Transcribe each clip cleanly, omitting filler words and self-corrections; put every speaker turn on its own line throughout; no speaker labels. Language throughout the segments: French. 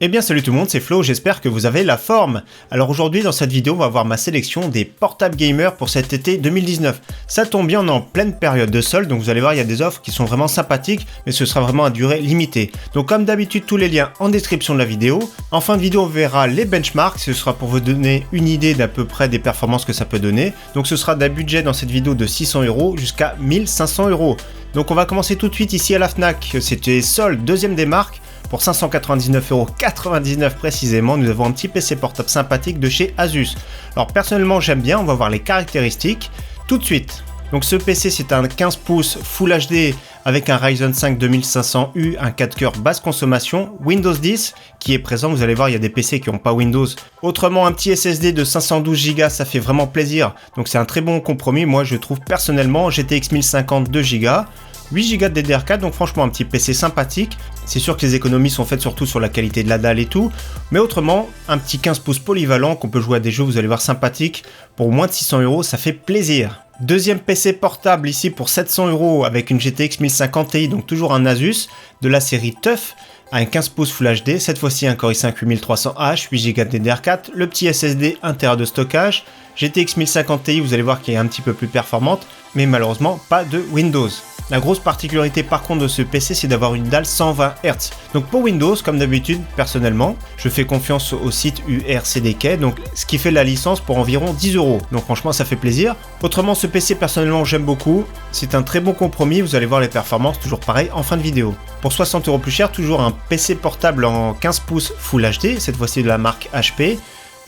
Eh bien salut tout le monde, c'est Flo, j'espère que vous avez la forme. Alors aujourd'hui dans cette vidéo on va voir ma sélection des portables gamers pour cet été 2019. Ça tombe bien, on est en pleine période de solde, donc vous allez voir il y a des offres qui sont vraiment sympathiques, mais ce sera vraiment à durée limitée. Donc comme d'habitude tous les liens en description de la vidéo. En fin de vidéo on verra les benchmarks, ce sera pour vous donner une idée d'à peu près des performances que ça peut donner. Donc ce sera d'un budget dans cette vidéo de 600 € jusqu'à 1500 €. Donc on va commencer tout de suite ici à la Fnac, c'était solde, deuxième des marques. Pour 599,99 € précisément, nous avons un petit PC portable sympathique de chez Asus. Alors personnellement j'aime bien, on va voir les caractéristiques tout de suite. Donc ce PC c'est un 15 pouces Full HD avec un Ryzen 5 2500U, un 4 cœurs basse consommation, Windows 10 qui est présent, vous allez voir il y a des PC qui n'ont pas Windows. Autrement un petit SSD de 512 Go, ça fait vraiment plaisir, donc c'est un très bon compromis, moi je trouve personnellement. GTX 1050 2 Go, 8 Go de DDR4, donc franchement un petit PC sympathique. C'est sûr que les économies sont faites surtout sur la qualité de la dalle et tout, mais autrement, un petit 15 pouces polyvalent qu'on peut jouer à des jeux, vous allez voir, sympathique. Pour moins de 600 €, ça fait plaisir. Deuxième PC portable ici pour 700 € avec une GTX 1050 Ti, donc toujours un Asus de la série TUF, à un 15 pouces Full HD, cette fois-ci un Core i5 8300H, 8 Go de DDR4, le petit SSD 1 Tera de stockage, GTX 1050 Ti, vous allez voir qu'il est un petit peu plus performante, mais malheureusement pas de Windows. La grosse particularité par contre de ce PC, c'est d'avoir une dalle 120 Hz. Donc pour Windows, comme d'habitude, personnellement, je fais confiance au site URCDK, donc ce qui fait la licence pour environ 10 €. Donc franchement, ça fait plaisir. Autrement, ce PC, personnellement, j'aime beaucoup. C'est un très bon compromis, vous allez voir les performances, toujours pareil, en fin de vidéo. Pour 60 € plus cher, toujours un PC portable en 15 pouces Full HD, cette fois-ci de la marque HP.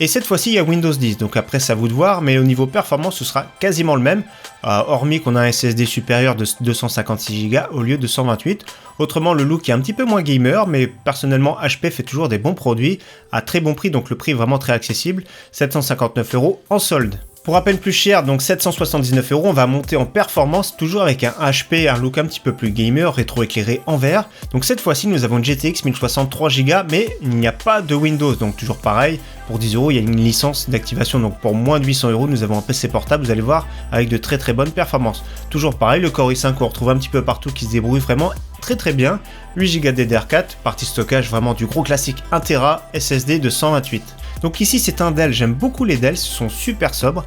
Et cette fois-ci, il y a Windows 10, donc après, c'est à vous de voir, mais au niveau performance, ce sera quasiment le même, hormis qu'on a un SSD supérieur de 256 Go au lieu de 128. Autrement, le look est un petit peu moins gamer, mais personnellement, HP fait toujours des bons produits à très bon prix, donc le prix est vraiment très accessible, 759 € en solde. Pour à peine plus cher, donc 779 €, on va monter en performance, toujours avec un HP, un look un petit peu plus gamer, rétro-éclairé en vert. Donc cette fois-ci, nous avons une GTX 1063 Go, mais il n'y a pas de Windows, donc toujours pareil, pour 10 €, il y a une licence d'activation, donc pour moins de 800 €, nous avons un PC portable, vous allez voir, avec de très très bonnes performances. Toujours pareil, le Core i5 qu'on retrouve un petit peu partout, qui se débrouille vraiment très bien, 8 Go de DDR4, partie stockage vraiment du gros classique 1 Tera, SSD de 128. Donc ici c'est un Dell, j'aime beaucoup les Dell, ils sont super sobres,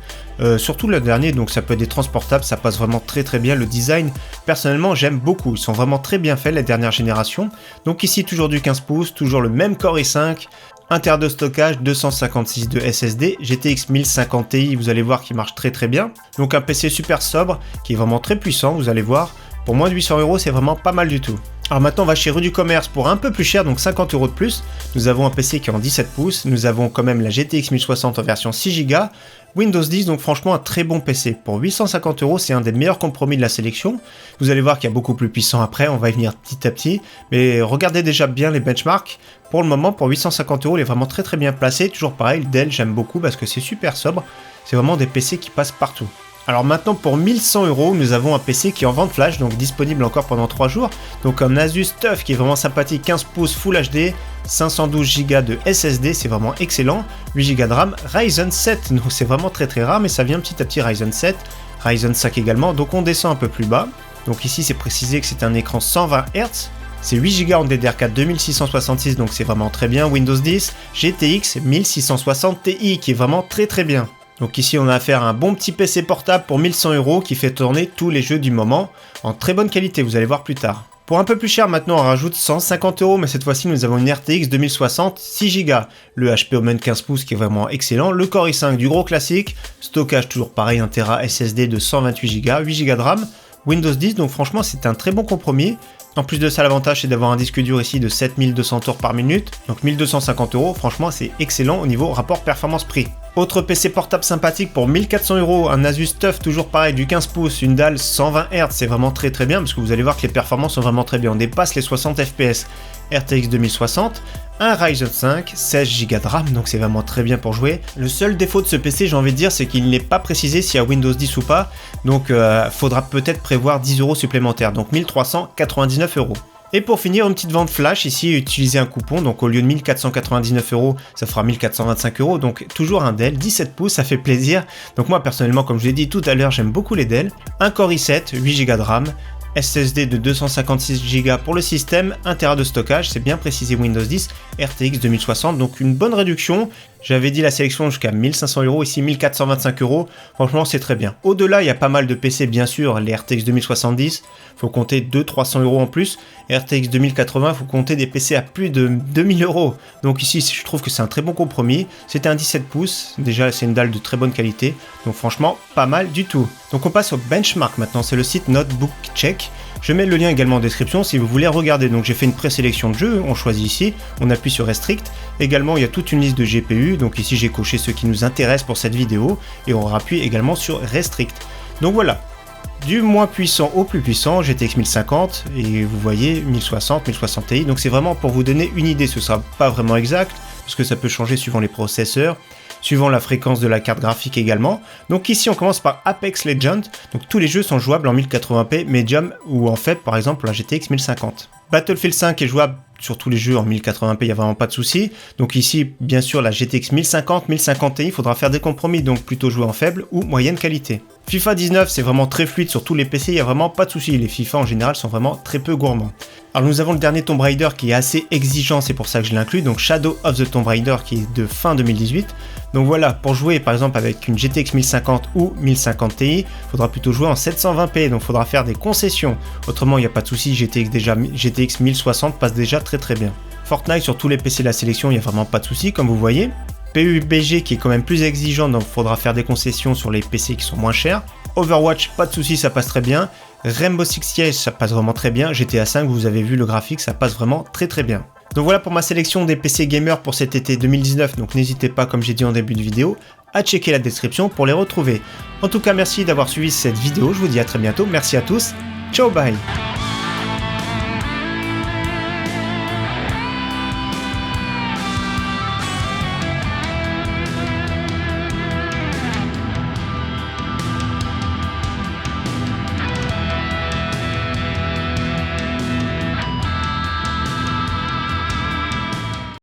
surtout le dernier, donc ça peut être des transportables, ça passe vraiment très bien, le design personnellement j'aime beaucoup, ils sont vraiment très bien faits, les dernières générations. Donc ici toujours du 15 pouces, toujours le même Core i5, 1 Tera de stockage, 256 de SSD, GTX 1050 Ti, vous allez voir qu'il marche très bien. Donc un PC super sobre, qui est vraiment très puissant, vous allez voir, pour moins de 800 € c'est vraiment pas mal du tout. Alors maintenant on va chez Rue du Commerce pour un peu plus cher, donc 50 € de plus. Nous avons un PC qui est en 17 pouces, nous avons quand même la GTX 1060 en version 6 Go, Windows 10, donc franchement un très bon PC. Pour 850 €, c'est un des meilleurs compromis de la sélection. Vous allez voir qu'il y a beaucoup plus puissant après, on va y venir petit à petit. Mais regardez déjà bien les benchmarks. Pour le moment, pour 850 €, il est vraiment très bien placé. Toujours pareil, le Dell j'aime beaucoup parce que c'est super sobre. C'est vraiment des PC qui passent partout. Alors maintenant pour 1100 €, nous avons un PC qui est en vente flash, donc disponible encore pendant 3 jours. Donc un Asus TUF qui est vraiment sympathique, 15 pouces Full HD, 512 Go de SSD, c'est vraiment excellent. 8 Go de RAM, Ryzen 7, donc c'est vraiment très rare, mais ça vient petit à petit Ryzen 7, Ryzen 5 également, donc on descend un peu plus bas. Donc ici c'est précisé que c'est un écran 120 Hz. C'est 8 Go en DDR4 2666, donc c'est vraiment très bien. Windows 10, GTX 1660 Ti qui est vraiment très bien. Donc ici on a affaire à un bon petit PC portable pour 1100 € qui fait tourner tous les jeux du moment en très bonne qualité, vous allez voir plus tard. Pour un peu plus cher maintenant on rajoute 150 €, mais cette fois-ci nous avons une RTX 2060 6 Go, le HP Omen 15 pouces qui est vraiment excellent, le Core i5 du gros classique, stockage toujours pareil 1 Tera SSD de 128 Go, 8 Go de RAM, Windows 10, donc franchement c'est un très bon compromis. En plus de ça, l'avantage c'est d'avoir un disque dur ici de 7200 tours par minute, donc 1250 €, franchement c'est excellent au niveau rapport performance-prix. Autre PC portable sympathique pour 1400 €, un Asus TUF toujours pareil du 15 pouces, une dalle 120 Hz, c'est vraiment très bien parce que vous allez voir que les performances sont vraiment très bien, on dépasse les 60 FPS, RTX 2060, un Ryzen 5, 16 Go de RAM, donc c'est vraiment très bien pour jouer. Le seul défaut de ce PC, j'ai envie de dire, c'est qu'il n'est pas précisé s'il y a Windows 10 ou pas, donc faudra peut-être prévoir 10 € supplémentaires, donc 1399 €. Et pour finir, une petite vente flash, ici utiliser un coupon, donc au lieu de 1499 €, ça fera 1425 €, donc toujours un Dell, 17 pouces, ça fait plaisir. Donc moi personnellement, comme je l'ai dit tout à l'heure, j'aime beaucoup les Dell. Un Core i7, 8 Go de RAM, SSD de 256 Go pour le système, 1 Tera de stockage, c'est bien précisé Windows 10, RTX 2060, donc une bonne réduction. J'avais dit la sélection jusqu'à 1500 €, ici 1425 €, franchement c'est très bien. Au-delà, il y a pas mal de PC bien sûr, les RTX 2070, faut compter 200-300 € en plus, RTX 2080, faut compter des PC à plus de 2000 €. Donc ici, je trouve que c'est un très bon compromis. C'était un 17 pouces, déjà c'est une dalle de très bonne qualité, donc franchement pas mal du tout. Donc on passe au benchmark maintenant, c'est le site Notebook Check. Je mets le lien également en description si vous voulez regarder. Donc j'ai fait une présélection de jeux, on choisit ici, on appuie sur Restrict. Également il y a toute une liste de GPU, donc ici j'ai coché ceux qui nous intéressent pour cette vidéo et on appuie également sur Restrict. Donc voilà, du moins puissant au plus puissant, GTX 1050 et vous voyez 1060, 1060 Ti. Donc c'est vraiment pour vous donner une idée, ce sera pas vraiment exact parce que ça peut changer suivant les processeurs, suivant la fréquence de la carte graphique également. Donc ici on commence par Apex Legends, donc tous les jeux sont jouables en 1080p Medium ou en fait par exemple la GTX 1050. Battlefield 5 est jouable sur tous les jeux en 1080p, il n'y a vraiment pas de souci. Donc ici bien sûr la GTX 1050, 1050 Ti, il faudra faire des compromis, donc plutôt jouer en faible ou moyenne qualité. FIFA 19 c'est vraiment très fluide sur tous les PC, il n'y a vraiment pas de souci, les FIFA en général sont vraiment très peu gourmands. Alors nous avons le dernier Tomb Raider qui est assez exigeant, c'est pour ça que je l'inclus, donc Shadow of the Tomb Raider qui est de fin 2018. Donc voilà, pour jouer par exemple avec une GTX 1050 ou 1050 Ti, il faudra plutôt jouer en 720p, donc il faudra faire des concessions. Autrement il n'y a pas de souci, GTX 1060 passe déjà très bien. Fortnite sur tous les PC de la sélection, il n'y a vraiment pas de souci comme vous voyez. PUBG qui est quand même plus exigeant, donc il faudra faire des concessions sur les PC qui sont moins chers. Overwatch, pas de souci, ça passe très bien. Rainbow Six Siege, ça passe vraiment très bien. GTA 5, vous avez vu le graphique, ça passe vraiment très bien. Donc voilà pour ma sélection des PC gamers pour cet été 2019, donc n'hésitez pas, comme j'ai dit en début de vidéo, à checker la description pour les retrouver. En tout cas, merci d'avoir suivi cette vidéo, je vous dis à très bientôt, merci à tous, ciao bye.